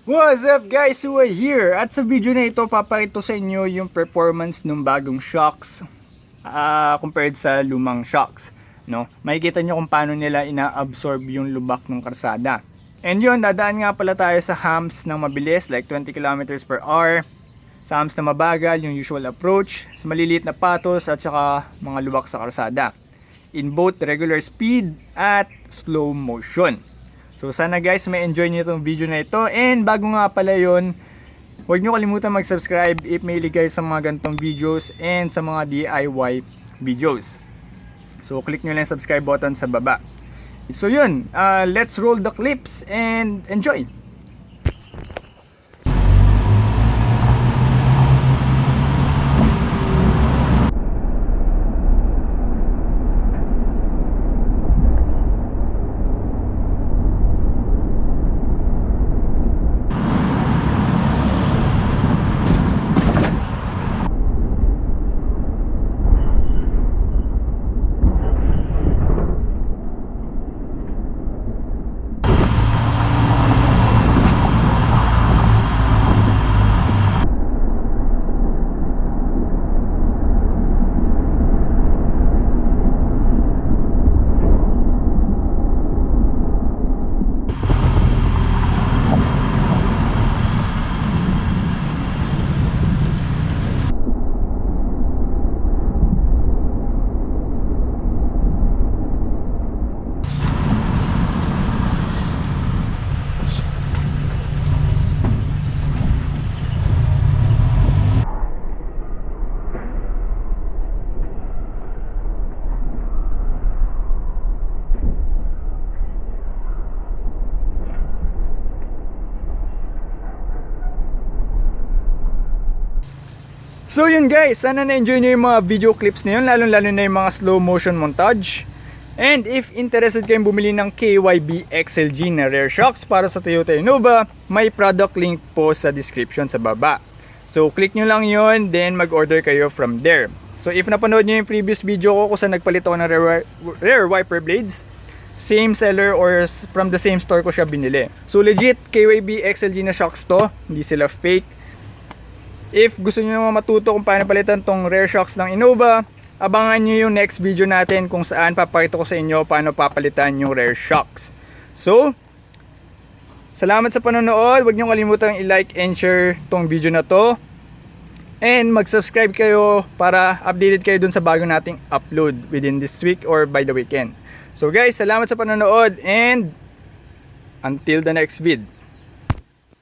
What's up guys, Suway here. At sa video na ito, papakita sa inyo yung performance ng bagong shocks compared sa lumang shocks, no? Makikita nyo kung paano nila ina-absorb yung lubak ng karsada. And yun, dadaan nga pala tayo sa humps ng mabilis like 20 km per hour, sa humps na mabagal, yung usual approach, sa maliliit na patos at saka mga lubak sa karsada, in both regular speed at slow motion. So sana guys may enjoy niyo itong video na ito. And bago nga pala yun, huwag niyo kalimutan mag-subscribe if may kayo sa mga ganitong videos and sa mga DIY videos. So click nyo lang yung subscribe button sa baba. So yun, let's roll the clips and enjoy! So yun guys, sana na-enjoy nyo yung mga video clips na yun, lalo na yung mga slow motion montage. And if interested kayong bumili ng KYB XLG na rear shocks para sa Toyota Innova, may product link po sa description sa baba. So click nyo lang yun, then mag-order kayo from there. So if napanood nyo yung previous video ko kung saan nagpalit ako ng rear wiper blades, same seller or from the same store ko siya binili. So legit KYB XLG na shocks to, hindi sila fake. If gusto niyo naman matuto kung paano palitan tong rear shocks ng Innova, abangan niyo yung next video natin kung saan papakita ko sa inyo paano papalitan yung rear shocks. So, salamat sa panonood. Huwag niyo kalimutang i-like and share tong video na to. And mag-subscribe kayo para updated kayo dun sa bago nating upload within this week or by the weekend. So guys, salamat sa panonood and until the next vid.